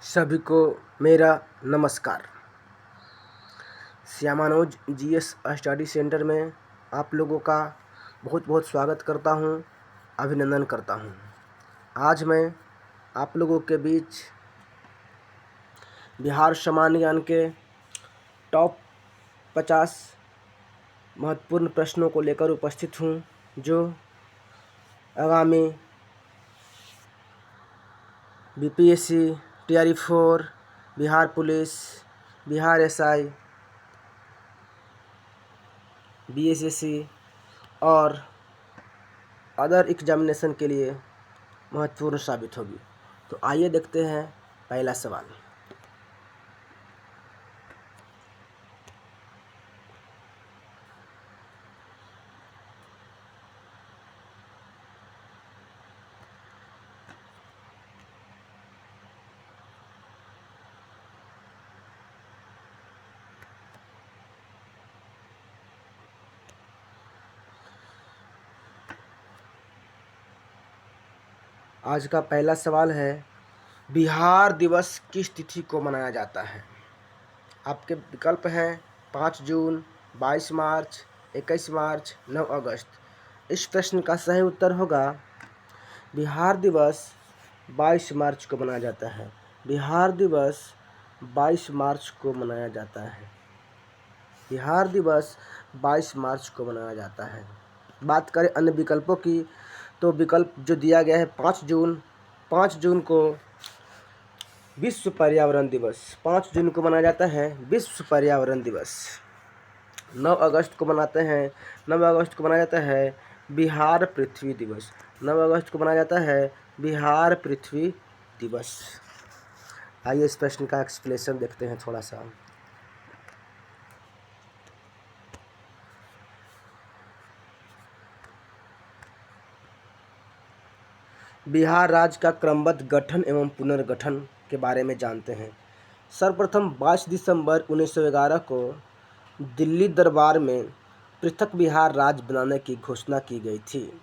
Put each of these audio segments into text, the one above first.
सभी को मेरा नमस्कार। श्यामानोज जीएस स्टडी सेंटर में आप लोगों का बहुत बहुत स्वागत करता हूं, अभिनंदन करता हूं। आज मैं आप लोगों के बीच बिहार सामान्य ज्ञान के टॉप 50 महत्वपूर्ण प्रश्नों को लेकर उपस्थित हूं, जो आगामी BPSC, TRE-4, Bihar police, Bihar SI, BSSC और अदर एग्जामिनेशन के लिए महत्वपूर्ण साबित होगी। तो आइए देखते हैं पहला सवाल। आज का पहला सवाल है, बिहार दिवस किस तिथि को मनाया जाता है? आपके विकल्प हैं 5 जून, 22 मार्च, 21 मार्च, 9 अगस्त। इस प्रश्न का सही उत्तर होगा बिहार दिवस 22 मार्च को मनाया जाता है। बिहार दिवस 22 मार्च को मनाया जाता है। बिहार दिवस 22 मार्च को मनाया जाता है। बात करें अन्य विकल्पों की, तो विकल्प जो दिया गया है 5 जून को विश्व पर्यावरण दिवस, 5 जून को मनाया जाता है विश्व पर्यावरण दिवस। 9 अगस्त को मनाते हैं, 9 अगस्त को मनाया जाता है बिहार पृथ्वी दिवस। 9 अगस्त को मनाया जाता है बिहार पृथ्वी दिवस। आइए इस प्रश्न का एक्सप्लेनेशन देखते हैं थोड़ा सा। बिहार राज्य का क्रमबद्ध गठन एवं पुनर्गठन के बारे में जानते हैं। सर्वप्रथम 22 दिसंबर 1911 को दिल्ली दरबार में पृथक बिहार राज्य बनाने की घोषणा की गई थी।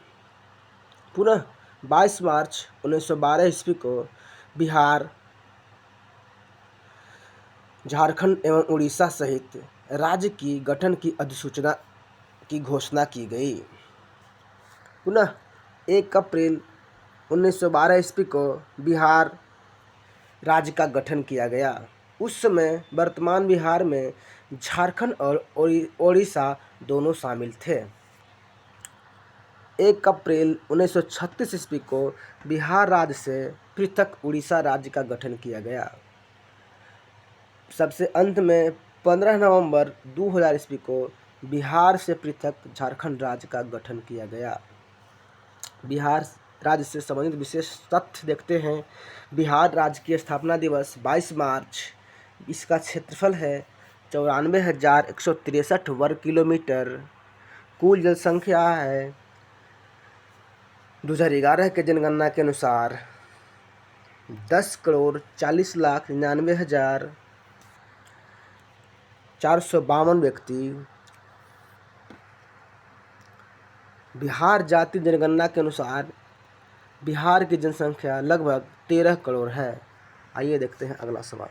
पुनः 22 मार्च 1912 ईस्वी को बिहार, झारखंड एवं उड़ीसा सहित राज्य की गठन की अधिसूचना की घोषणा की गई। पुनः 1 अप्रैल 1912 ईस्वी को बिहार राज्य का गठन किया गया। उस समय वर्तमान बिहार में झारखंड और ओडिशा दोनों शामिल थे। 1 अप्रैल 1936 ईस्वी को बिहार राज्य से पृथक उड़ीसा राज्य का गठन किया गया। सबसे अंत में 15 नवंबर 2000 ईस्वी को बिहार से पृथक झारखंड राज्य का गठन किया गया। बिहार राज्य से संबंधित विशेष तथ्य देखते हैं। बिहार राज्य की स्थापना दिवस 22 मार्च। इसका क्षेत्रफल है 94,163 वर्ग किलोमीटर। कुल जनसंख्या है 2011 के जनगणना के अनुसार 10,40,99,452 व्यक्ति। बिहार जाति जनगणना के अनुसार बिहार की जनसंख्या लगभग 13 करोड़ है। आइए देखते हैं अगला सवाल।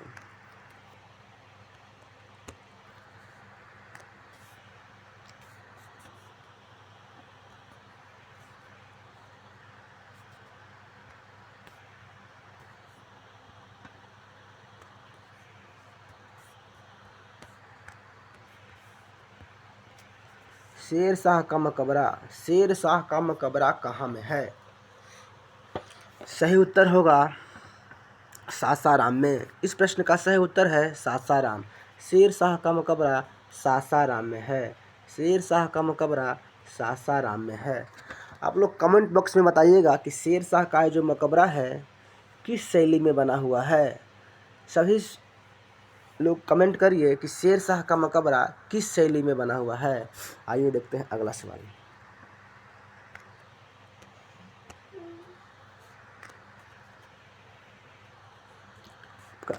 शेर शाह का मकबरा कहाँ में है? सही उत्तर होगा सासाराम में। इस प्रश्न का सही उत्तर है सासाराम। शेर शाह का मकबरा सासाराम में है। शेर शाह का मकबरा सासाराम में है। आप लोग कमेंट बॉक्स में बताइएगा कि शेर शाह का जो मकबरा है किस शैली में बना हुआ है। सभी लोग कमेंट करिए कि शेर शाह का मकबरा किस शैली में बना हुआ है। आइए देखते हैं अगला सवाल।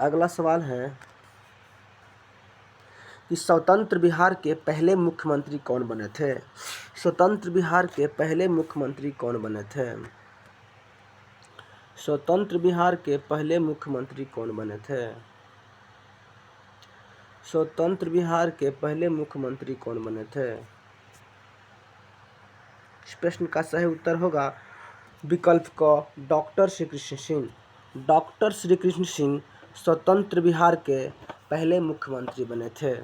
अगला सवाल है कि स्वतंत्र बिहार के पहले मुख्यमंत्री कौन बने थे? स्वतंत्र बिहार के पहले मुख्यमंत्री कौन बने थे? स्वतंत्र बिहार के पहले मुख्यमंत्री कौन बने थे? स्वतंत्र बिहार के पहले मुख्यमंत्री कौन बने थे? इस प्रश्न का सही उत्तर होगा विकल्प क, डॉक्टर श्री कृष्ण सिंह। डॉक्टर श्री कृष्ण सिंह स्वतंत्र बिहार के पहले मुख्यमंत्री बने थे।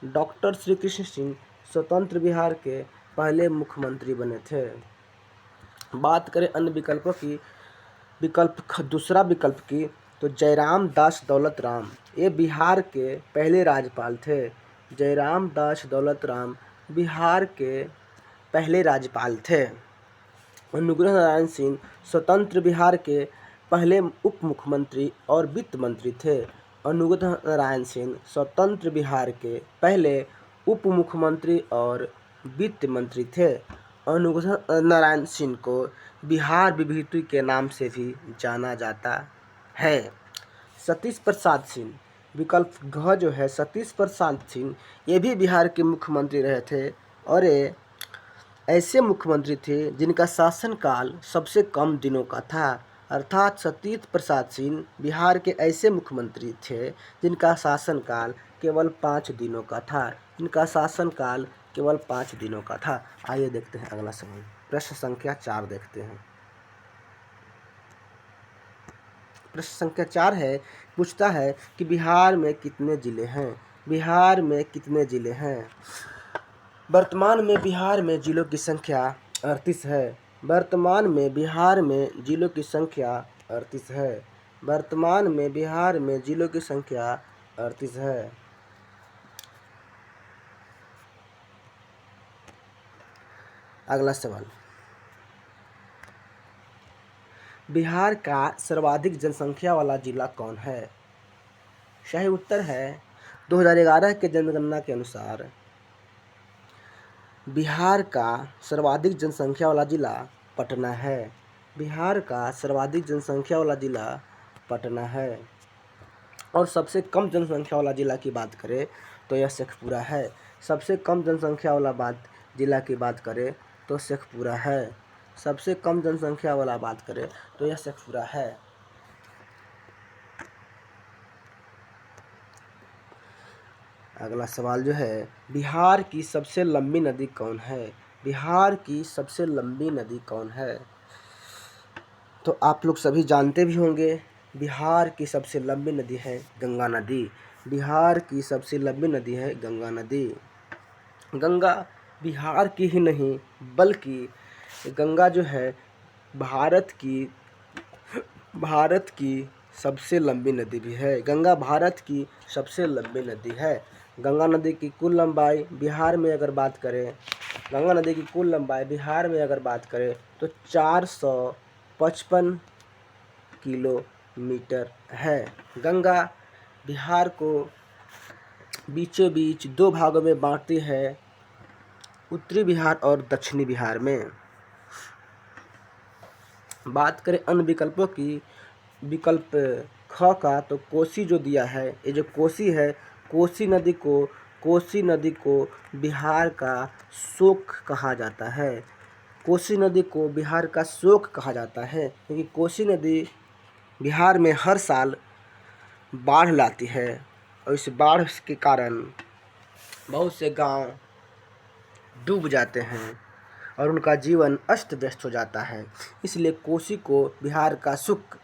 डॉक्टर श्री कृष्ण सिंह स्वतंत्र बिहार के पहले मुख्यमंत्री बने थे। बात करें अन्य विकल्पों की, दूसरा विकल्प की, तो जयराम दास दौलत राम ये बिहार के पहले राज्यपाल थे। जयराम दास दौलत राम बिहार के पहले राज्यपाल थे। अनुग्रह नारायण सिंह स्वतंत्र बिहार के पहले उप मुख्यमंत्री और वित्त मंत्री थे। अनुग्रह नारायण सिंह स्वतंत्र बिहार के पहले उप मुख्यमंत्री और वित्त मंत्री थे। अनुग्रह नारायण सिंह को बिहार विभूति के नाम से भी जाना जाता है। सतीश प्रसाद सिंह, विकल्प घ जो है, सतीश प्रसाद सिंह ये भी बिहार के मुख्यमंत्री रहे थे और ये ऐसे मुख्यमंत्री थे जिनका शासनकाल सबसे कम दिनों का था। अर्थात सतीश प्रसाद सिंह बिहार के ऐसे मुख्यमंत्री थे जिनका शासनकाल केवल 5 दिनों का था। इनका शासनकाल केवल 5 दिनों का था। आइए देखते हैं अगला सवाल। प्रश्न संख्या 4 देखते हैं। प्रश्न संख्या 4 है, पूछता है कि बिहार में कितने जिले हैं? बिहार में कितने जिले हैं? वर्तमान में बिहार में जिलों की संख्या 38 है। वर्तमान में बिहार में जिलों की संख्या 38 है। वर्तमान में बिहार में जिलों की संख्या 38 है। अगला सवाल, बिहार का सर्वाधिक जनसंख्या वाला जिला कौन है? सही उत्तर है 2011 के जनगणना के अनुसार बिहार का सर्वाधिक जनसंख्या वाला जिला पटना है। बिहार का सर्वाधिक जनसंख्या वाला जिला पटना है। और सबसे कम जनसंख्या वाला जिला की बात करें तो यह शेखपुरा है। सबसे कम जनसंख्या वाला जिला की बात करें तो शेखपुरा है। सबसे कम जनसंख्या वाला बात करें तो यह शेखपुरा है। अगला सवाल जो है, बिहार की सबसे लंबी नदी कौन है? बिहार की सबसे लंबी नदी कौन है? तो आप लोग सभी जानते भी होंगे, बिहार की सबसे लंबी नदी है गंगा नदी। बिहार की सबसे लंबी नदी है गंगा नदी। गंगा बिहार की ही नहीं बल्कि गंगा जो है भारत की सबसे लंबी नदी भी है। गंगा भारत की सबसे लंबी नदी है। गंगा नदी की कुल लंबाई बिहार में अगर बात करें, गंगा नदी की कुल लंबाई बिहार में अगर बात करें तो 455 किलोमीटर है। गंगा बिहार को बीचों बीच 2 भागों में बांटती है, उत्तरी बिहार और दक्षिणी बिहार में। बात करें अन्य विकल्पों की, विकल्प ख का, तो कोसी जो दिया है, ये जो कोसी है, कोसी नदी को बिहार का शोक कहा जाता है। कोसी नदी को बिहार का शोक कहा जाता है क्योंकि कोसी नदी बिहार में हर साल बाढ़ लाती है और इस बाढ़ के कारण बहुत से गांव डूब जाते हैं और उनका जीवन अस्त व्यस्त हो जाता है। इसलिए कोसी को बिहार का शोक,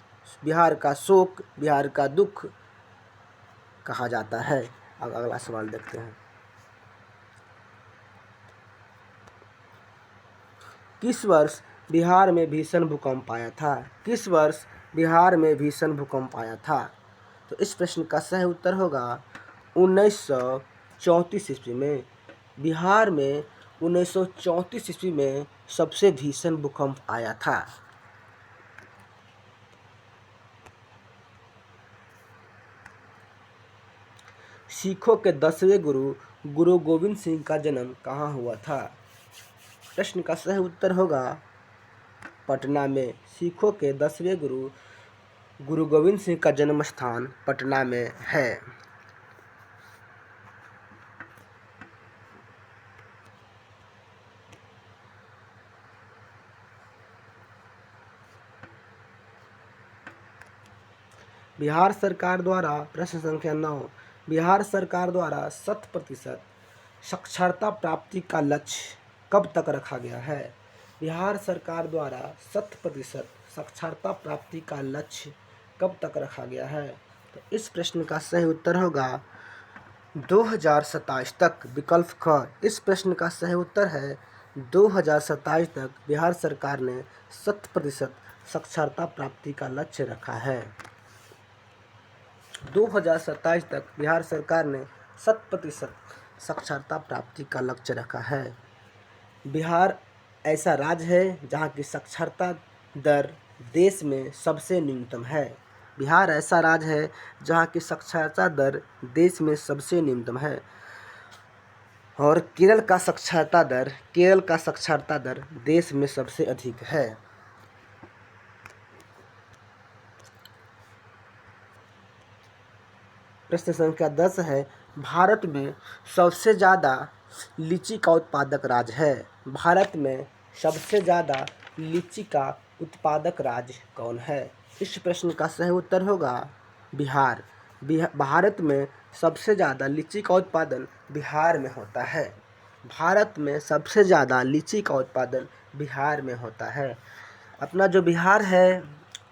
बिहार का दुख कहा जाता है। अब अगला सवाल देखते हैं। किस वर्ष बिहार में भीषण भूकंप आया था? किस वर्ष बिहार में भीषण भूकंप आया था? तो इस प्रश्न का सही उत्तर होगा 1934 ईस्वी में। बिहार में 1934 ईस्वी में सबसे भीषण भूकंप आया था। सिखों के 10वें गुरु गुरु गोविंद सिंह का जन्म कहाँ हुआ था? प्रश्न का सही उत्तर होगा पटना में। सिखों के 10वें गुरु गुरु गोविंद सिंह का जन्म स्थान पटना में है। बिहार सरकार द्वारा प्रश्न संख्या 9, बिहार सरकार द्वारा 100% साक्षरता प्राप्ति का लक्ष्य कब तक रखा गया है? बिहार सरकार द्वारा 100% साक्षरता प्राप्ति का लक्ष्य कब तक रखा गया है? तो इस प्रश्न का सही उत्तर होगा 2027 तक। विकल्प ख। इस प्रश्न का सही उत्तर है 2027 तक बिहार सरकार ने 100% साक्षरता प्राप्ति का लक्ष्य रखा है। 2027 तक बिहार सरकार ने 100% साक्षरता प्राप्ति का लक्ष्य रखा है। बिहार ऐसा राज्य है जहाँ की साक्षरता दर देश में सबसे न्यूनतम है। बिहार ऐसा राज्य है जहाँ की साक्षरता दर देश में सबसे न्यूनतम है। और केरल का साक्षरता दर देश में सबसे अधिक है। प्रश्न संख्या 10 है, भारत में सबसे ज़्यादा लीची का उत्पादक राज्य है। भारत में सबसे ज़्यादा लीची का उत्पादक राज्य कौन है? इस प्रश्न का सही उत्तर होगा बिहार। भारत में सबसे ज़्यादा लीची का उत्पादन बिहार में होता है। भारत में सबसे ज़्यादा लीची का उत्पादन बिहार में होता है। अपना जो बिहार है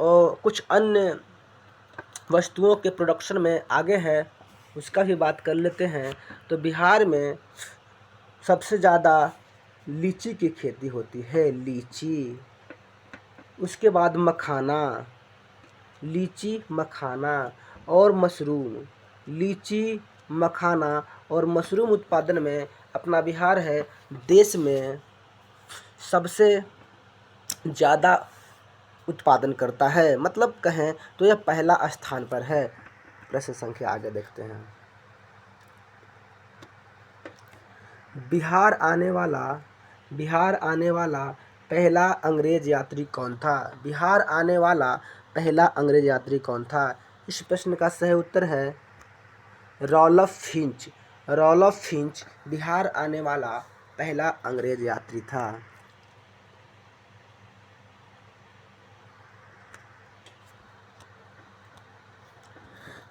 और कुछ अन्य वस्तुओं के प्रोडक्शन में आगे है, उसका भी बात कर लेते हैं। तो बिहार में सबसे ज़्यादा लीची की खेती होती है, लीची। उसके बाद मखाना, लीची, मखाना और मशरूम। लीची, मखाना और मशरूम उत्पादन में अपना बिहार है देश में सबसे ज़्यादा उत्पादन करता है। मतलब कहें तो यह पहला स्थान पर है। प्रश्न संख्या आगे देखते हैं। बिहार आने वाला पहला अंग्रेज यात्री कौन था? बिहार आने वाला पहला अंग्रेज यात्री कौन था? इस प्रश्न का सही उत्तर है Ralph Fitch. Ralph Fitch Bihar आने वाला पहला अंग्रेज यात्री था।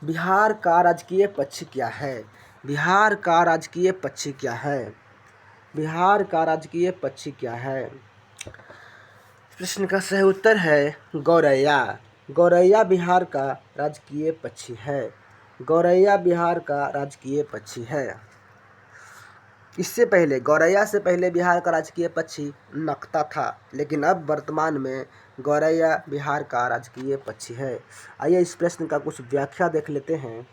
बिहार का राजकीय पक्षी क्या है? बिहार का राजकीय पक्षी क्या है? बिहार का राजकीय पक्षी क्या है? प्रश्न का सही उत्तर है गौरैया। गौरैया बिहार का राजकीय पक्षी है। गौरैया बिहार का राजकीय पक्षी है। इससे पहले, गौरैया से पहले बिहार का राजकीय पक्षी नकता था, लेकिन अब वर्तमान में गौरैया बिहार का राजकीय पक्षी है। आइए इस प्रश्न का कुछ व्याख्या देख लेते हैं।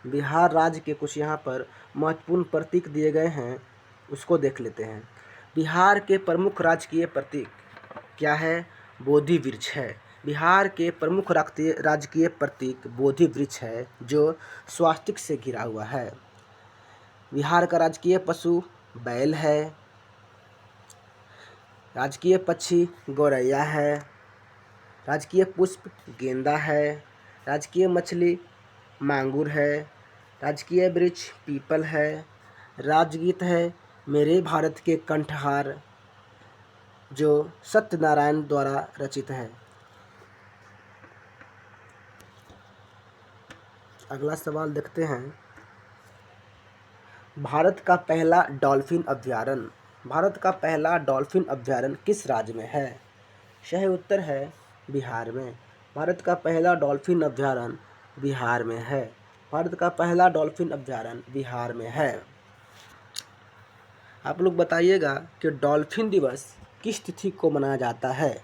बिहार राज्य के कुछ यहाँ पर महत्वपूर्ण प्रतीक दिए गए हैं, उसको देख लेते हैं। बिहार के प्रमुख राजकीय प्रतीक क्या है? बोधि वृक्ष है। बिहार के प्रमुख राजकीय प्रतीक बोधि वृक्ष है, जो स्वास्तिक से घिरा हुआ है। बिहार का राजकीय पशु बैल है। राजकीय पक्षी गौरैया है। राजकीय पुष्प गेंदा है। राजकीय मछली मांगुर है। राजकीय वृक्ष पीपल है। राजगीत है मेरे भारत के कंठहार, जो सत्यनारायण द्वारा रचित है। अगला सवाल देखते हैं। भारत का पहला डॉल्फिन अभ्यारण्य, भारत का पहला डॉल्फिन अभ्यारण्य किस राज्य में है? सही उत्तर है बिहार में। भारत का पहला डॉल्फिन अभ्यारण्य बिहार में है। भारत का पहला डॉल्फिन अभ्यारण्य बिहार में है। आप लोग बताइएगा कि डॉल्फिन दिवस किस तिथि को मनाया जाता है?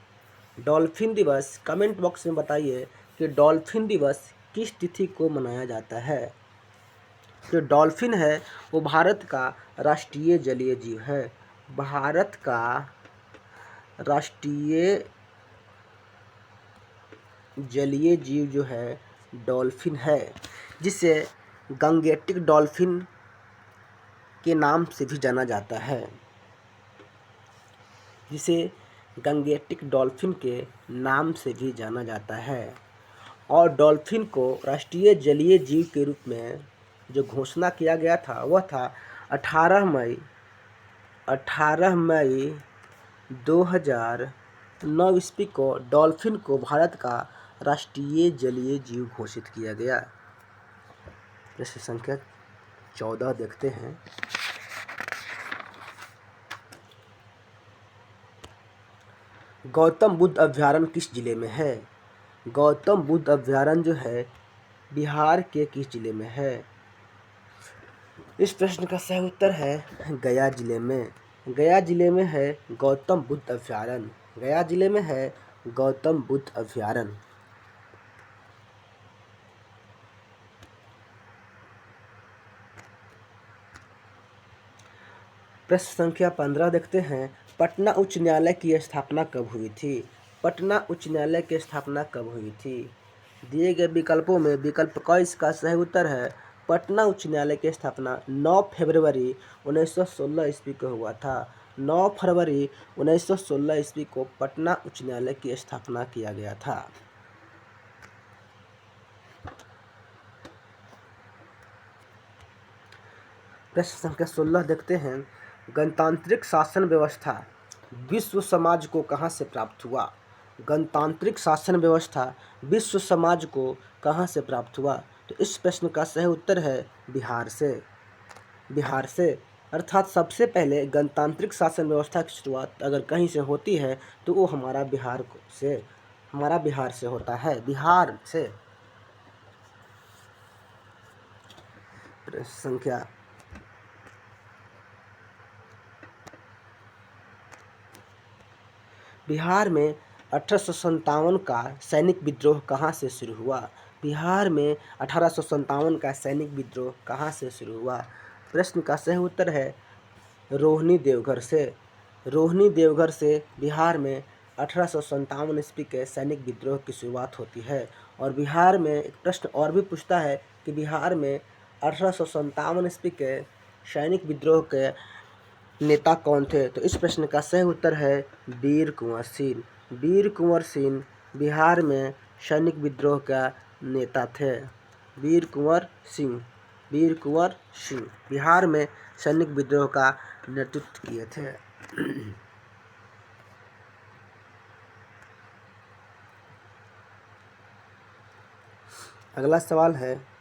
डॉल्फिन दिवस कमेंट बॉक्स में बताइए कि डॉल्फिन दिवस किस तिथि को मनाया जाता है। जो डॉल्फिन है वो भारत का राष्ट्रीय जलीय जीव है। भारत का राष्ट्रीय जलीय जीव जो है डॉल्फिन है, जिसे गंगेटिक डॉल्फिन के नाम से भी जाना जाता है। जिसे गंगेटिक डॉल्फिन के नाम से भी जाना जाता है। और डॉल्फिन को राष्ट्रीय जलीय जीव के रूप में जो घोषणा किया गया था वह था 18 मई 2000 9 ईस्वी को डॉल्फिन को भारत का राष्ट्रीय जलीय जीव घोषित किया गया। प्रश्न संख्या 14 देखते हैं। गौतम बुद्ध अभयारण्य किस जिले में है? गौतम बुद्ध अभयारण्य जो है बिहार के किस जिले में है? इस प्रश्न का सही उत्तर है गया जिले में। गया जिले में है गौतम बुद्ध अभयारण्य। गया जिले में है गौतम बुद्ध अभयारण्य। प्रश्न संख्या 15 देखते हैं। पटना उच्च न्यायालय की स्थापना कब हुई थी? पटना उच्च न्यायालय की स्थापना कब हुई थी? दिए गए विकल्पों में विकल्प क इसका सही उत्तर है। पटना उच्च न्यायालय की स्थापना 9 फरवरी 1916 ईस्वी को हुआ था। 9 फरवरी 1916 ईस्वी को पटना उच्च न्यायालय की स्थापना किया गया था। प्रश्न संख्या 16 देखते हैं। गणतांत्रिक शासन व्यवस्था विश्व समाज को कहाँ से प्राप्त हुआ? गणतांत्रिक शासन व्यवस्था विश्व समाज को कहाँ से प्राप्त हुआ? तो इस प्रश्न का सही उत्तर है बिहार से। बिहार से, अर्थात सबसे पहले गणतांत्रिक शासन व्यवस्था की शुरुआत अगर कहीं से होती है तो वो हमारा बिहार से होता है। बिहार से। प्रश्न संख्या बिहार में 1857 का सैनिक विद्रोह कहाँ से शुरू हुआ? बिहार में 1857 का सैनिक विद्रोह कहाँ से शुरू हुआ? प्रश्न का सही उत्तर है रोहिणी देवघर से। रोहिणी देवघर से बिहार में 1857 ईस्वी के सैनिक विद्रोह की शुरुआत होती है। और बिहार में एक प्रश्न और भी पूछता है कि बिहार में 1857 ईस्वी के सैनिक विद्रोह के नेता कौन थे? तो इस प्रश्न का सही उत्तर है वीर कुंवर सिंह। वीर कुंवर सिंह बिहार में सैनिक विद्रोह का नेता थे। वीर कुंवर सिंह बिहार में सैनिक विद्रोह का नेतृत्व किए थे। अगला सवाल है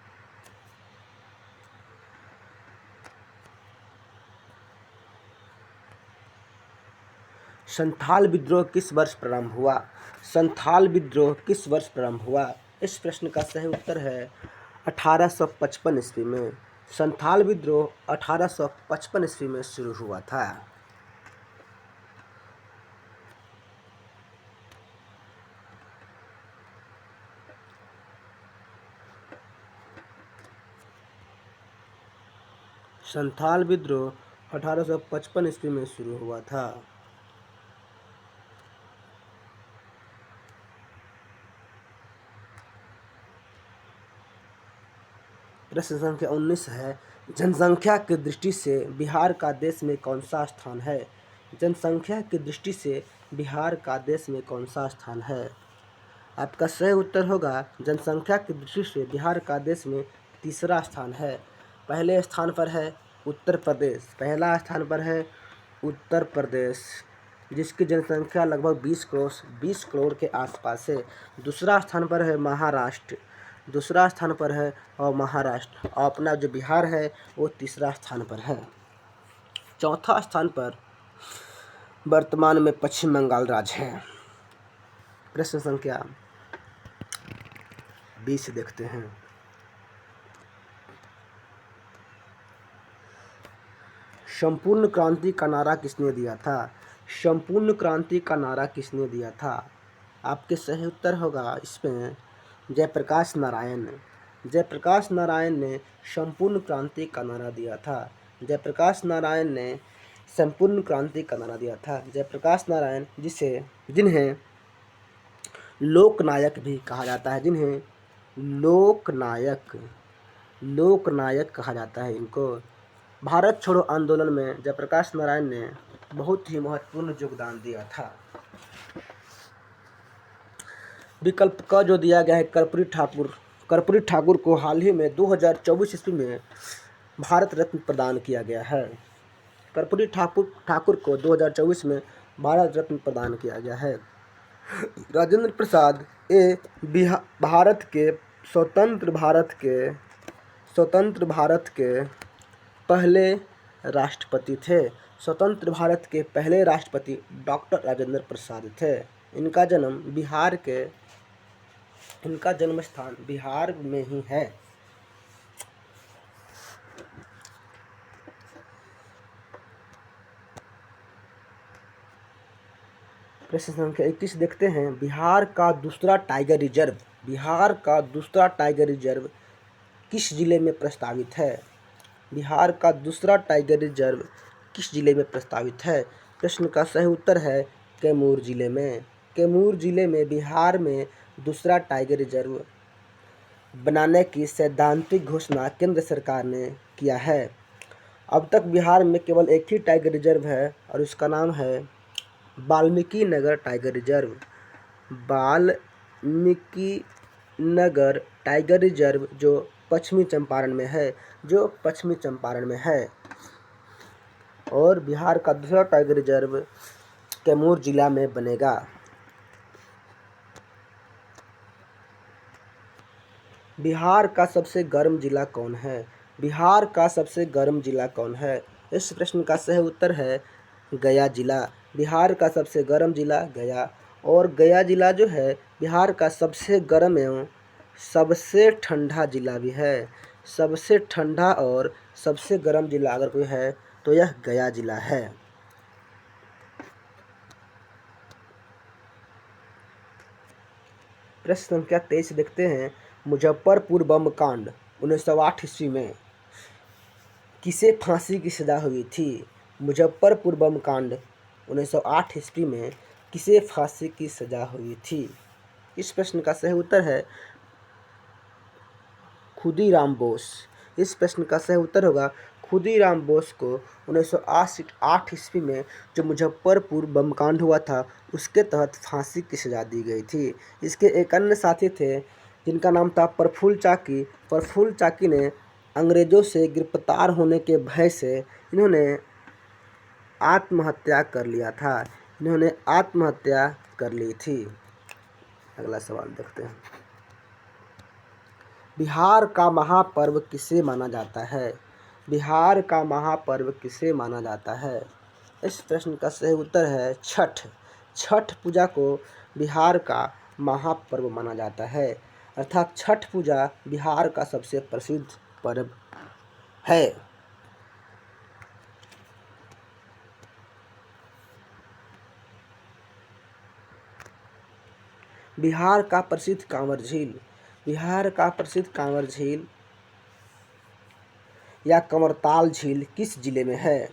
संथाल विद्रोह किस वर्ष प्रारंभ हुआ? संथाल विद्रोह किस वर्ष प्रारंभ हुआ? इस प्रश्न का सही उत्तर है 1855 ईस्वी में। संथाल विद्रोह 1855 ईस्वी में शुरू हुआ था। संथाल विद्रोह 1855 ईस्वी में शुरू हुआ था। प्रश्न संख्या 19 है। जनसंख्या की दृष्टि से बिहार का देश में कौन सा स्थान है? जनसंख्या की दृष्टि से बिहार का देश में कौन सा स्थान है? आपका सही उत्तर होगा जनसंख्या की दृष्टि से बिहार का देश में तीसरा स्थान है। पहले स्थान पर है उत्तर प्रदेश। पहला स्थान पर है उत्तर प्रदेश, जिसकी जनसंख्या लगभग 20 करोड़ के आसपास है। दूसरा स्थान पर है महाराष्ट्र। दूसरा स्थान पर है और महाराष्ट्र, और अपना जो बिहार है वो तीसरा स्थान पर है। चौथा स्थान पर वर्तमान में पश्चिम बंगाल राज्य है। प्रश्न संख्या 20 देखते हैं। संपूर्ण क्रांति का नारा किसने दिया था? संपूर्ण क्रांति का नारा किसने दिया था? आपके सही उत्तर होगा इसमें जयप्रकाश नारायण। जयप्रकाश नारायण ने संपूर्ण क्रांति का नारा दिया था। जयप्रकाश नारायण ने संपूर्ण क्रांति का नारा दिया था। जयप्रकाश नारायण जिन्हें लोकनायक भी कहा जाता है, जिन्हें लोकनायक कहा जाता है इनको। भारत छोड़ो आंदोलन में जयप्रकाश नारायण ने बहुत ही महत्वपूर्ण योगदान दिया था। विकल्प क जो दिया गया है कर्पूरी ठाकुर। कर्पूरी ठाकुर को हाल ही में 2024 ईस्वी में भारत रत्न प्रदान किया गया है। कर्पूरी ठाकुर को 2024 में भारत रत्न प्रदान किया गया है। राजेंद्र प्रसाद ये स्वतंत्र भारत के पहले राष्ट्रपति थे। स्वतंत्र भारत के पहले राष्ट्रपति डॉक्टर राजेंद्र प्रसाद थे। इनका जन्म स्थान बिहार में ही है। प्रश्न संख्या 21 देखते हैं। बिहार का दूसरा टाइगर रिजर्व किस जिले में प्रस्तावित है? बिहार का दूसरा टाइगर रिजर्व किस जिले में प्रस्तावित है? प्रश्न का सही उत्तर है कैमूर जिले में। कैमूर जिले में बिहार में दूसरा टाइगर रिजर्व बनाने की सैद्धांतिक घोषणा केंद्र सरकार ने किया है। अब तक बिहार में केवल एक ही टाइगर रिजर्व है और उसका नाम है Valmiki Nagar tiger reserve. Valmiki Nagar tiger reserve जो पश्चिमी चंपारण में है और बिहार का दूसरा टाइगर रिजर्व कैमूर जिला में बनेगा। बिहार का सबसे गर्म जिला कौन है? बिहार का सबसे गर्म जिला कौन है? इस प्रश्न का सही उत्तर है गया जिला। बिहार का सबसे गर्म जिला गया। और गया जिला जो है बिहार का सबसे गर्म एवं सबसे ठंडा जिला भी है। सबसे ठंडा और सबसे गर्म जिला अगर कोई है तो यह गया जिला है। प्रश्न संख्या 23 देखते हैं। मुजफ्फरपुर बम कांड 1908 ईस्वी में किसे फांसी की सजा हुई थी? मुजफ्फरपुर बम कांड 1908 ईस्वी में किसे फांसी की सजा हुई थी? इस प्रश्न का सही उत्तर है खुदीराम बोस। इस प्रश्न का सही उत्तर होगा खुदीराम बोस को 1908 ईस्वी में जो मुजफ्फरपुर बम कांड हुआ था उसके तहत फांसी की सजा दी गई थी। इसके एक अन्य साथी थे जिनका नाम था प्रफुल्ल चाकी। प्रफुल्ल चाकी ने अंग्रेजों से गिरफ्तार होने के भय से इन्होंने आत्महत्या कर लिया था। इन्होंने आत्महत्या कर ली थी। अगला सवाल देखते हैं। बिहार का महापर्व किसे माना जाता है? बिहार का महापर्व किसे माना जाता है? इस प्रश्न का सही उत्तर है छठ। छठ पूजा को बिहार का महापर्व माना जाता है। अर्थात छठ पूजा बिहार का सबसे प्रसिद्ध पर्व है। बिहार का प्रसिद्ध कांवर झील। बिहार का प्रसिद्ध कांवर झील या कंवरताल झील किस जिले में है?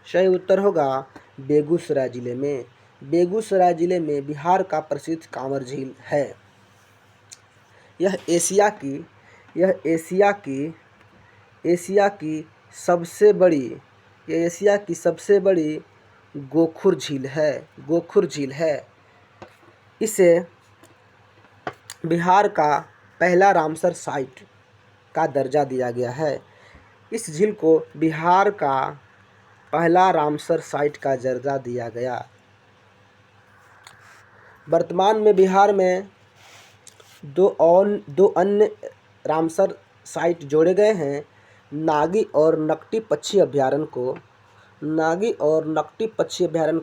सही उत्तर होगा बेगूसराय जिले में। बेगूसराय जिले में बिहार का प्रसिद्ध कांवर झील है। यह एशिया की सबसे बड़ी गोखुर झील है। इसे बिहार का पहला रामसर साइट का दर्जा दिया गया है। इस झील को बिहार का पहला रामसर साइट का दर्जा दिया गया। वर्तमान में बिहार में दो अन्य रामसर साइट जोड़े गए हैं। नागी और नकटी पक्षी अभ्यारण्य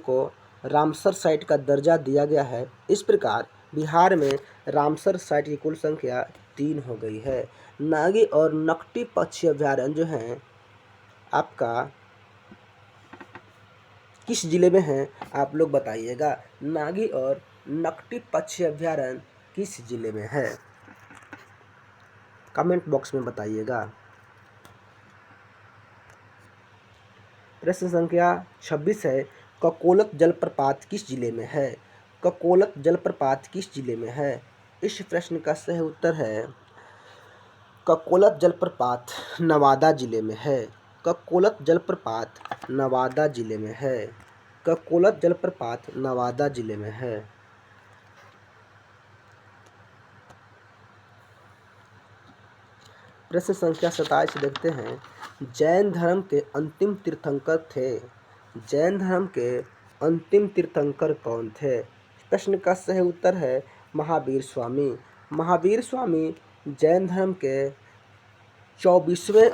को रामसर साइट का दर्जा दिया गया है। इस प्रकार बिहार में रामसर साइट की कुल संख्या 3 हो गई है। नागी और नकटी पक्षी अभ्यारण्य जो हैं आपका किस जिले में है आप लोग बताइएगा। नागी और नकटी पक्षी अभ्यारण्य किस जिले में है कमेंट बॉक्स में बताइएगा। प्रश्न संख्या 26 है। ककोलत जलप्रपात किस जिले में है? ककोलत जलप्रपात किस जिले में है? इस प्रश्न का सही उत्तर है ककोलत जलप्रपात नवादा जिले में है। ककोलत जलप्रपात नवादा जिले में है। ककोलत जलप्रपात नवादा जिले में है। प्रश्न संख्या 27 देखते हैं। जैन धर्म के अंतिम तीर्थंकर कौन थे? इस प्रश्न का सही उत्तर है महावीर स्वामी। महावीर स्वामी जैन धर्म के 24वें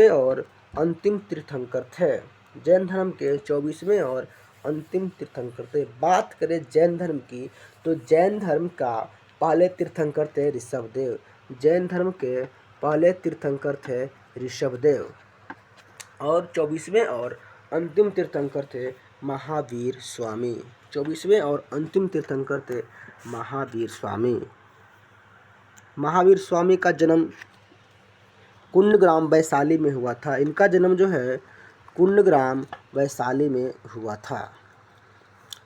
और अंतिम तीर्थंकर थे। जैन धर्म के 24वें और अंतिम तीर्थंकर थे। बात करें जैन धर्म की तो जैन धर्म का पहले तीर्थंकर थे ऋषभदेव। जैन धर्म के पहले तीर्थंकर थे ऋषभदेव और 24वें और अंतिम तीर्थंकर थे महावीर स्वामी। 24वें और अंतिम तीर्थंकर थे महावीर स्वामी। महावीर स्वामी का जन्म कुंडग्राम वैशाली में हुआ था। इनका जन्म जो है कुंडग्राम वैशाली में हुआ था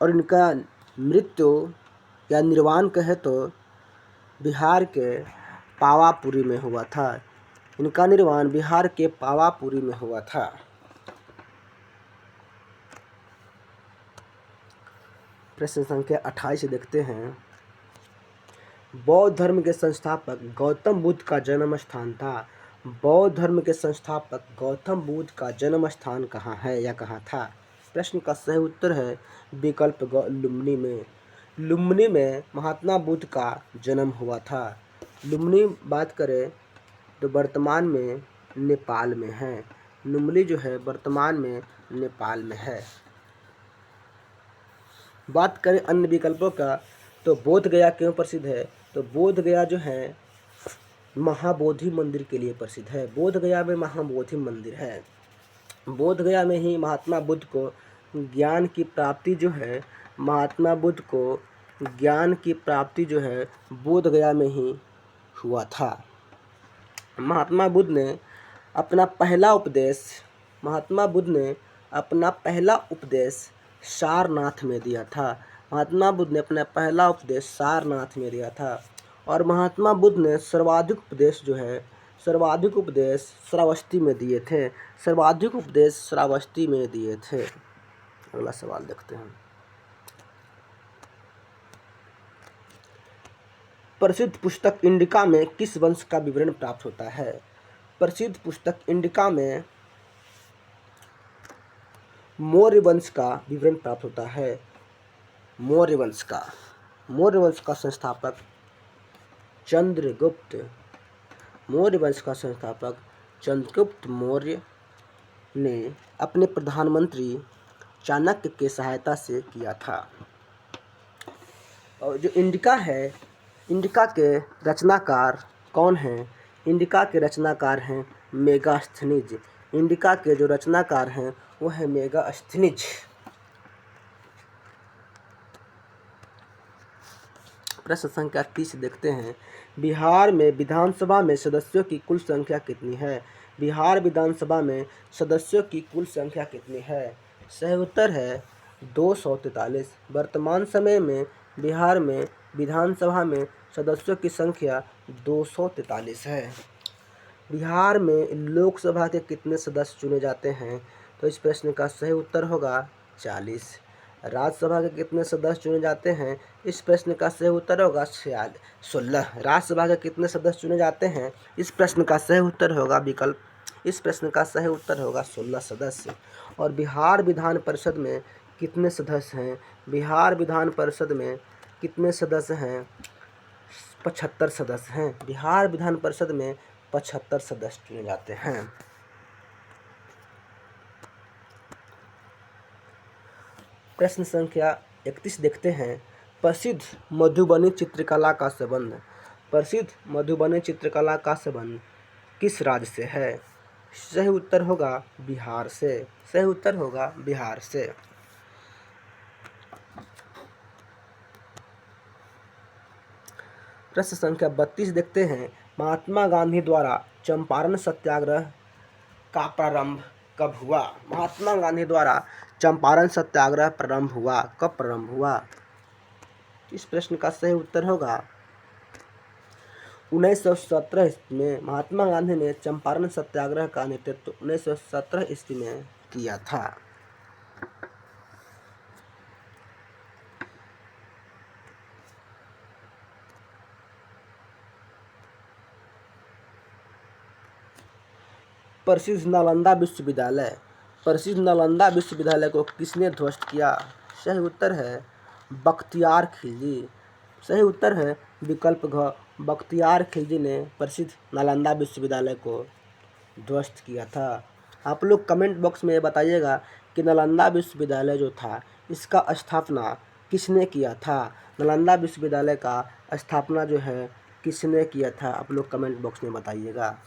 और इनका मृत्यु या निर्वाण कहे तो बिहार के पावापुरी में हुआ था। इनका निर्वाण बिहार के पावापुरी में हुआ था। प्रश्न संख्या 28 देखते हैं। बौद्ध धर्म के संस्थापक गौतम बुद्ध का जन्म स्थान था। बौद्ध धर्म के संस्थापक गौतम बुद्ध का जन्म स्थान कहाँ है या कहाँ था? प्रश्न का सही उत्तर है विकल्प ग लुम्बिनी में। लुम्बिनी में महात्मा बुद्ध का जन्म हुआ था। लुम्बिनी बात करें तो वर्तमान में नेपाल में है। लुम्बिनी जो है वर्तमान में नेपाल में है। बात करें अन्य विकल्पों का तो बोध गया क्यों प्रसिद्ध है? तो बोध गया जो है महाबोधि मंदिर के लिए प्रसिद्ध है। बोध गया में महाबोधि मंदिर है। बोध गया में ही महात्मा बुद्ध को ज्ञान की प्राप्ति जो है बोध गया में ही हुआ था। महात्मा बुद्ध ने अपना पहला उपदेश सारनाथ में दिया था। महात्मा बुद्ध ने अपना पहला उपदेश सारनाथ में दिया था और महात्मा बुद्ध ने सर्वाधिक उपदेश श्रावस्ती में दिए थे। अगला सवाल देखते हैं। प्रसिद्ध पुस्तक इंडिका में किस वंश का विवरण प्राप्त होता है? प्रसिद्ध पुस्तक इंडिका में मौर्य वंश का विवरण प्राप्त होता है। मौर्य वंश का संस्थापक चंद्रगुप्त मौर्य ने अपने प्रधानमंत्री चाणक्य के सहायता से किया था। और जो इंडिका है, इंडिका के रचनाकार कौन हैं? इंडिका के रचनाकार हैं मेगास्थनीज। इंडिका के जो रचनाकार हैं वो है मेगास्थनीज। प्रश्न संख्या 30 देखते हैं। बिहार में विधानसभा में सदस्यों की कुल संख्या कितनी है? बिहार विधानसभा में सदस्यों की कुल संख्या कितनी है? सही उत्तर है 243। वर्तमान समय में बिहार में विधानसभा में सदस्यों की संख्या 243 है। बिहार में लोकसभा के कितने सदस्य चुने जाते हैं? तो इस प्रश्न का सही उत्तर होगा 40। राज्यसभा के कितने सदस्य चुने जाते हैं? इस प्रश्न का सही उत्तर होगा 16। राज्यसभा के कितने सदस्य चुने जाते हैं? इस प्रश्न का सही उत्तर होगा विकल्प। इस प्रश्न का सही उत्तर होगा 16 सदस्य। और बिहार विधान परिषद में कितने सदस्य हैं? बिहार विधान परिषद में कितने सदस्य हैं? 75 सदस्य हैं। बिहार विधान परिषद में 75 सदस्य चुने जाते हैं। प्रश्न संख्या 31 देखते हैं। प्रसिद्ध मधुबनी चित्रकला का संबंध किस राज्य से है? सही उत्तर होगा बिहार से। प्रश्न संख्या 32 देखते हैं। महात्मा गांधी द्वारा चंपारण सत्याग्रह का प्रारंभ कब हुआ? महात्मा गांधी द्वारा चंपारण सत्याग्रह कब प्रारंभ हुआ? इस प्रश्न का सही उत्तर होगा 1917 ईस्वी में। महात्मा गांधी ने चंपारण सत्याग्रह का नेतृत्व 1917 ईस्वी में किया था। प्रसिद्ध नालंदा विश्वविद्यालय को किसने ध्वस्त किया? सही उत्तर है बख्तियार खिलजी। सही उत्तर है विकल्प घ, बख्तियार खिलजी ने प्रसिद्ध नालंदा विश्वविद्यालय को ध्वस्त किया था। आप लोग कमेंट बॉक्स में ये बताइएगा कि नालंदा विश्वविद्यालय जो था इसका स्थापना किसने किया था। नालंदा विश्वविद्यालय का स्थापना जो है किसने किया था, आप लोग कमेंट बॉक्स में बताइएगा।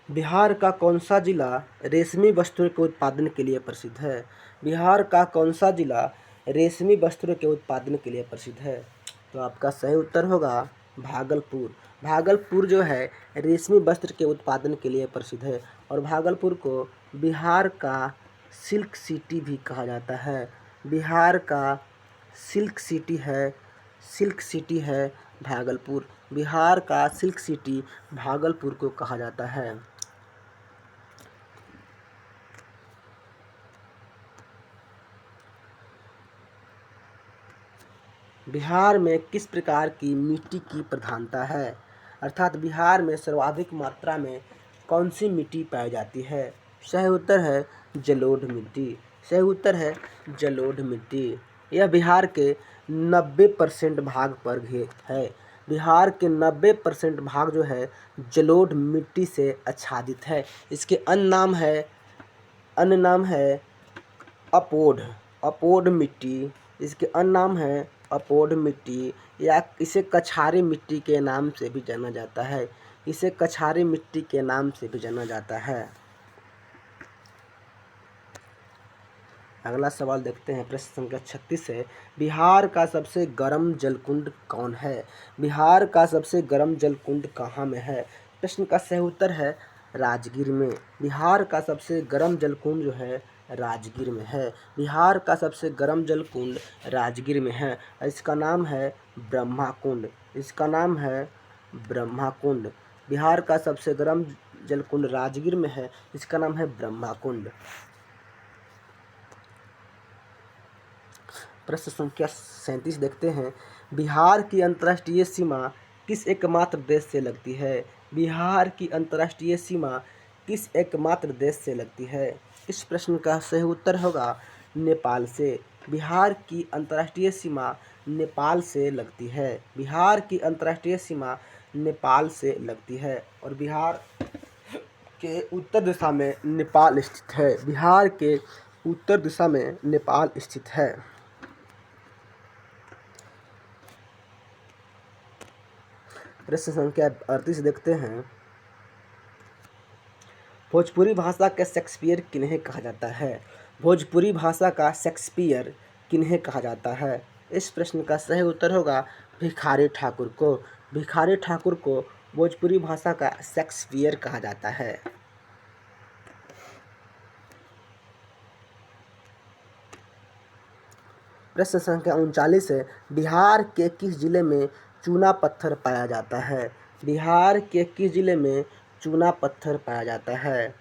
बिहार का कौन सा जिला रेशमी वस्त्रों के उत्पादन के लिए प्रसिद्ध है। बिहार का कौन सा जिला रेशमी वस्त्रों के उत्पादन के लिए प्रसिद्ध है। तो आपका सही उत्तर होगा भागलपुर। भागलपुर जो है रेशमी वस्त्र के उत्पादन के लिए प्रसिद्ध है और भागलपुर को बिहार का सिल्क सिटी भी कहा जाता है। बिहार का सिल्क सिटी है भागलपुर। बिहार का सिल्क सिटी भागलपुर को कहा जाता है। बिहार में किस प्रकार की मिट्टी की प्रधानता है, अर्थात बिहार में सर्वाधिक मात्रा में कौन सी मिट्टी पाई जाती है। सही उत्तर है जलोढ़ मिट्टी। सही उत्तर है जलोढ़ मिट्टी। यह बिहार के 90% भाग पर है। बिहार के 90% भाग जो है जलोढ़ मिट्टी से आच्छादित है। इसके अन्य नाम है अपोढ़ मिट्टी। इसके अन्य नाम है अपोढ़ मिट्टी, या इसे कछारी मिट्टी के नाम से भी जाना जाता है। इसे कछारी मिट्टी के नाम से भी जाना जाता है। अगला सवाल देखते हैं, प्रश्न संख्या 36 है। बिहार का सबसे गर्म जलकुंड कौन है। बिहार का सबसे गर्म जलकुंड कहाँ में है। प्रश्न का सही उत्तर है राजगीर में। बिहार का सबसे गर्म जलकुंड जो है राजगीर में है। बिहार का सबसे गर्म जलकुंड राजगीर में है। इसका नाम है ब्रह्मा कुंड। इसका नाम है ब्रह्मा कुंड। बिहार का सबसे गर्म जलकुंड राजगीर में है। इसका नाम है ब्रह्मा कुंड। प्रश्न संख्या 37 देखते हैं। बिहार की अंतर्राष्ट्रीय सीमा किस एकमात्र देश से लगती है। बिहार की अंतर्राष्ट्रीय सीमा किस एकमात्र देश से लगती है। इस प्रश्न का सही उत्तर होगा नेपाल से। बिहार की अंतर्राष्ट्रीय सीमा नेपाल से लगती है। बिहार की अंतर्राष्ट्रीय सीमा नेपाल से लगती है और बिहार के उत्तर दिशा में नेपाल स्थित है। बिहार के उत्तर दिशा में नेपाल स्थित है। प्रश्न संख्या 38 देखते हैं। भोजपुरी भाषा का शेक्सपियर किन्हें कहा जाता है। भोजपुरी भाषा का शेक्सपियर किन्हें कहा जाता है। इस प्रश्न का सही उत्तर होगा भिखारी ठाकुर को। भिखारी ठाकुर को भोजपुरी भाषा का शेक्सपियर कहा जाता है। प्रश्न संख्या 39 है। बिहार के किस जिले में चूना पत्थर पाया जाता है। बिहार के किस जिले में चूना पत्थर पाया जाता है।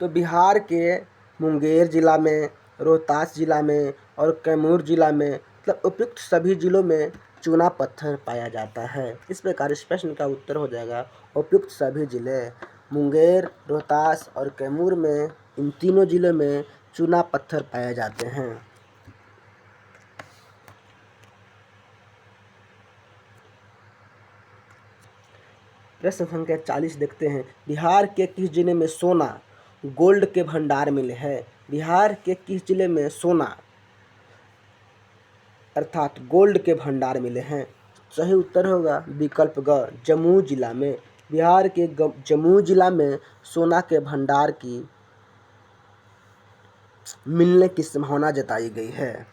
तो बिहार के मुंगेर जिला में, रोहतास जिला में और कैमूर जिला में, मतलब उपयुक्त सभी जिलों में चूना पत्थर पाया जाता है। इस प्रकार इस प्रश्न का उत्तर हो जाएगा उपयुक्त सभी जिले। मुंगेर, रोहतास और कैमूर में, इन तीनों जिलों में चूना पत्थर पाए जाते हैं। प्रश्न संख्या 40 देखते हैं। बिहार के किस जिले में सोना गोल्ड के भंडार मिले हैं। बिहार के किस जिले में सोना अर्थात गोल्ड के भंडार मिले हैं। सही उत्तर होगा विकल्प ग, जम्मू जिला में। बिहार के जम्मू जिला में सोना के भंडार की मिलने की संभावना जताई गई है।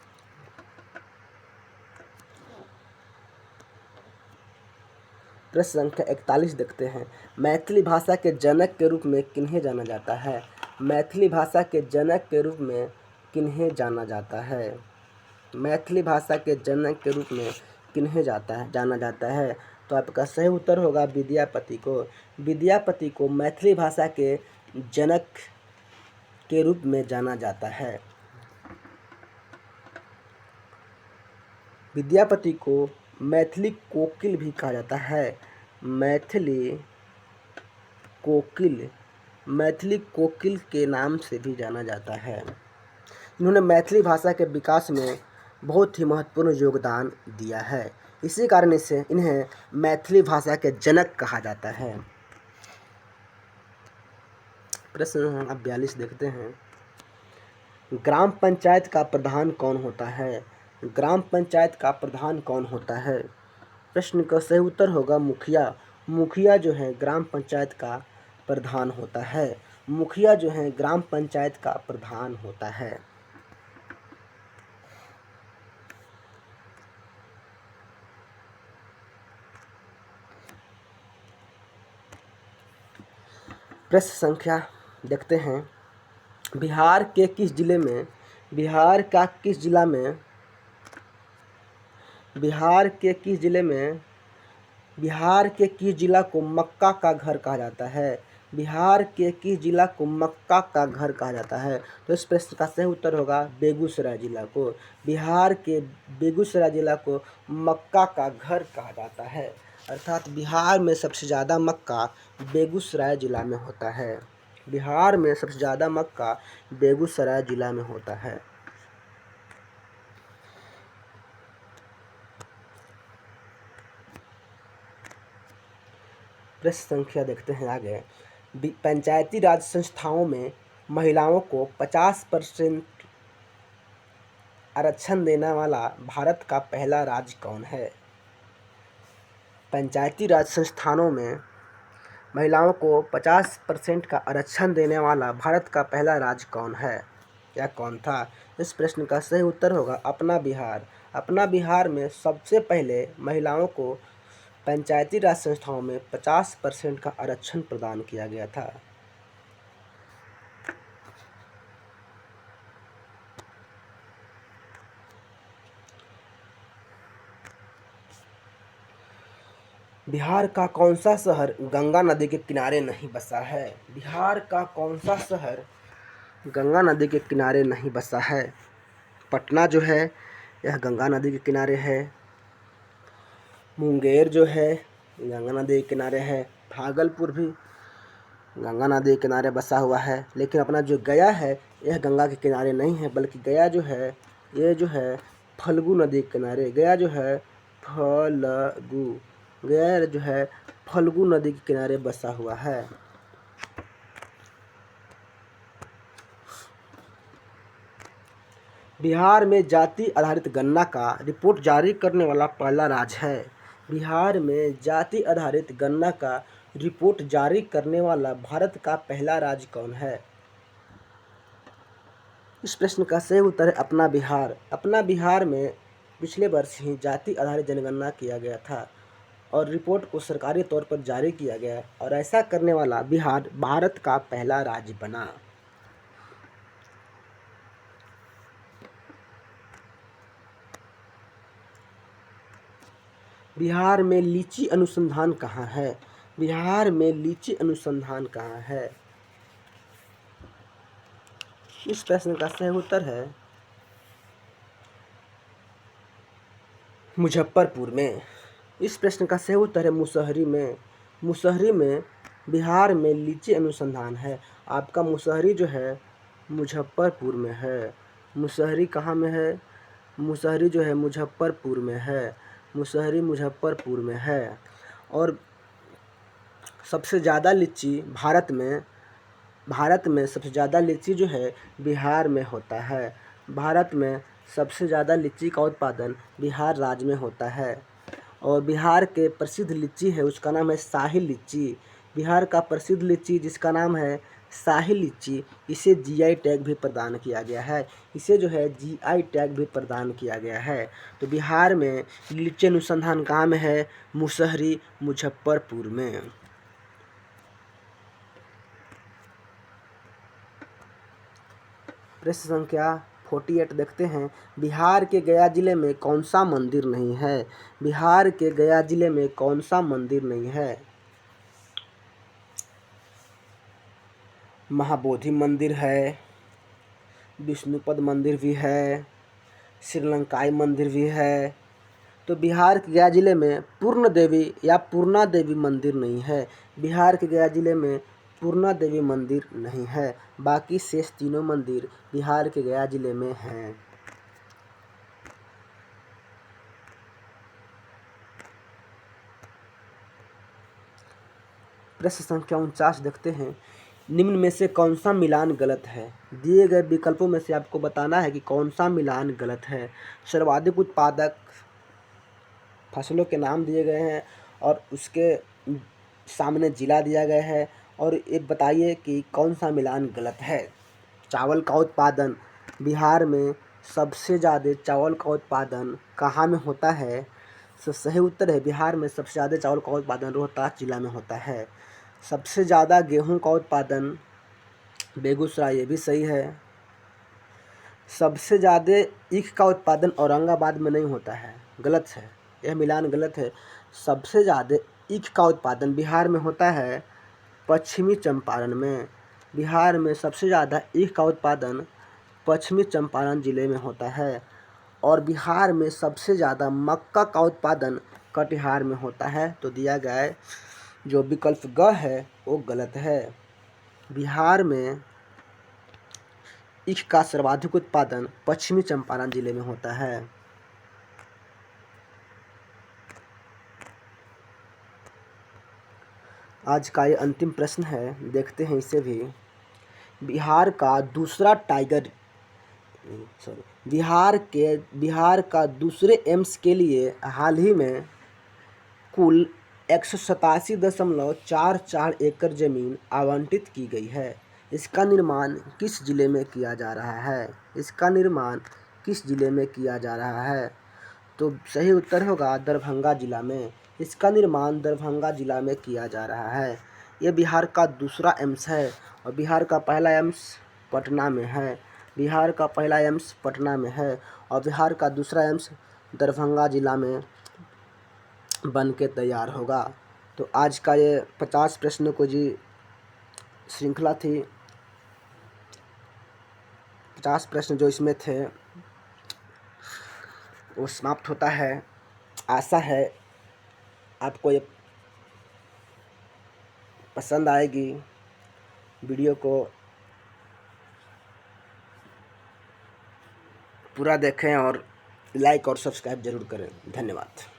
प्रश्न संख्या 41 देखते हैं। मैथिली भाषा के जनक के रूप में किन्हें जाना जाता है। मैथिली भाषा के जनक के रूप में किन्हें जाना जाता है। मैथिली भाषा के जनक के रूप में किन्हें जाना जाता है। तो आपका सही उत्तर होगा विद्यापति को। विद्यापति को मैथिली भाषा के जनक के रूप में जाना जाता है। विद्यापति को मैथिली कोकिल भी कहा जाता है। मैथिली कोकिल, मैथिली कोकिल के नाम से भी जाना जाता है। इन्होंने मैथिली भाषा के विकास में बहुत ही महत्वपूर्ण योगदान दिया है। इसी कारण से इन्हें मैथिली भाषा के जनक कहा जाता है। प्रश्न अब 42 देखते हैं। ग्राम पंचायत का प्रधान कौन होता है? ग्राम पंचायत का प्रधान कौन होता है? प्रश्न का सही उत्तर होगा मुखिया। मुखिया जो है ग्राम पंचायत का प्रधान होता है। मुखिया जो है ग्राम पंचायत का प्रधान होता है। प्रश्न संख्या देखते हैं। बिहार के किस जिले में बिहार के किस जिला को मक्का का घर कहा जाता है? बिहार के किस जिला को मक्का का घर कहा जाता है? तो इस प्रश्न का सही उत्तर होगा बेगूसराय जिला को। बिहार के बेगूसराय जिला को मक्का का घर कहा जाता है। अर्थात बिहार में सबसे ज़्यादा मक्का बेगूसराय जिला में होता है। बिहार में सबसे ज़्यादा मक्का बेगूसराय जिला में होता है। प्रश्न संख्या देखते हैं आगे। पंचायती राज संस्थाओं में महिलाओं को 50% आरक्षण देने वाला भारत का पहला राज्य कौन है? पंचायती राज संस्थानों में महिलाओं को 50% का आरक्षण देने वाला भारत का पहला राज्य कौन है या कौन था? इस प्रश्न का सही उत्तर होगा अपना बिहार। अपना बिहार में सबसे पहले महिलाओं को पंचायती राज संस्थाओं में 50% का आरक्षण प्रदान किया गया था। बिहार का कौन सा शहर गंगा नदी के किनारे नहीं बसा है? बिहार का कौन सा शहर गंगा नदी के किनारे नहीं बसा है? पटना जो है यह गंगा नदी के किनारे है। मुंगेर जो है गंगा नदी के किनारे है। भागलपुर भी गंगा नदी के किनारे बसा हुआ है। लेकिन अपना जो गया है यह गंगा के किनारे नहीं है, बल्कि गया जो है ये जो है फल्गु नदी के किनारे गया जो है फल्गु नदी के किनारे बसा हुआ है। बिहार में जाति आधारित गणना का रिपोर्ट जारी करने वाला पहला राज्य है। बिहार में जाति आधारित गणना का रिपोर्ट जारी करने वाला भारत का पहला राज्य कौन है? इस प्रश्न का सही उत्तर है अपना बिहार। अपना बिहार में पिछले वर्ष ही जाति आधारित जनगणना किया गया था और रिपोर्ट को सरकारी तौर पर जारी किया गया और ऐसा करने वाला बिहार भारत का पहला राज्य बना। बिहार में लीची अनुसंधान कहाँ है? बिहार में लीची अनुसंधान कहाँ है? इस प्रश्न का सही उत्तर है मुजफ्फरपुर में। इस प्रश्न का सही उत्तर है मुसहरी में। मुसहरी में बिहार में लीची अनुसंधान है। आपका मुसहरी जो है मुजफ्फरपुर में है। मुसहरी कहाँ में है? मुसहरी जो है मुजफ्फरपुर में है। मुसहरी मुजफ्फरपुर में है। और सबसे ज़्यादा लीची भारत में सबसे ज़्यादा लीची जो है बिहार में होता है। भारत में सबसे ज़्यादा लीची का उत्पादन बिहार राज्य में होता है। और बिहार के प्रसिद्ध लीची है उसका नाम है शाही लीची। बिहार का प्रसिद्ध लीची जिसका नाम है शाही लीची, इसे जीआई टैग भी प्रदान किया गया है। इसे जो है जीआई टैग भी प्रदान किया गया है। तो बिहार में लीची अनुसंधान कहाँ में है? मुसहरी मुजफ्फरपुर में। प्रश्न संख्या 48 देखते हैं। बिहार के गया जिले में कौन सा मंदिर नहीं है? बिहार के गया जिले में कौन सा मंदिर नहीं है? महाबोधि मंदिर है, विष्णुपद मंदिर भी है, श्रीलंकाई मंदिर भी है। तो बिहार के गया जिले में पूर्ण देवी या पूर्णा देवी मंदिर नहीं है। बिहार के गया जिले में पूर्णा देवी मंदिर नहीं है। बाकी शेष तीनों मंदिर बिहार के गया जिले में हैं। प्रश्न संख्या 49 देखते हैं। निम्न में से कौन सा मिलान गलत है? दिए गए विकल्पों में से आपको बताना है कि कौन सा मिलान गलत है। सर्वाधिक उत्पादक फसलों के नाम दिए गए हैं और उसके सामने जिला दिया गया है और ये बताइए कि कौन सा मिलान गलत है। चावल का उत्पादन बिहार में सबसे ज़्यादा चावल का उत्पादन कहाँ में होता है? तो सही उत्तर है बिहार में सबसे ज़्यादा चावल का उत्पादन रोहतास जिला में होता है। सबसे ज़्यादा गेहूं का उत्पादन बेगूसराय, ये भी सही है। सबसे ज़्यादा ईख का उत्पादन औरंगाबाद में नहीं होता है, गलत है, यह मिलान गलत है। सबसे ज़्यादा ईख का उत्पादन बिहार में होता है पश्चिमी चंपारण में। बिहार में सबसे ज़्यादा ईख का उत्पादन पश्चिमी चंपारण जिले में होता है और बिहार में सबसे ज़्यादा मक्का का उत्पादन कटिहार में होता है। तो दिया गया है जो विकल्प ग है वो गलत है। बिहार में ईख का सर्वाधिक उत्पादन पश्चिमी चंपारण जिले में होता है। आज का ये अंतिम प्रश्न है, देखते हैं इसे भी। बिहार का दूसरा टाइगर बिहार का दूसरे एम्स के लिए हाल ही में कुल 187.44 एकड़ जमीन आवंटित की गई है। इसका निर्माण किस जिले में किया जा रहा है? इसका निर्माण किस जिले में किया जा रहा है? तो सही उत्तर होगा दरभंगा जिला में। इसका निर्माण दरभंगा जिला में किया जा रहा है। ये बिहार का दूसरा एम्स है और बिहार का पहला एम्स पटना में है। बिहार का पहला एम्स पटना में है और बिहार का दूसरा एम्स दरभंगा जिला में बन के तैयार होगा। तो आज का ये 50 प्रश्नों को जी श्रृंखला थी। 50 प्रश्न जो इसमें थे वो समाप्त होता है। आशा है आपको ये पसंद आएगी। वीडियो को पूरा देखें और लाइक और सब्सक्राइब जरूर करें। धन्यवाद।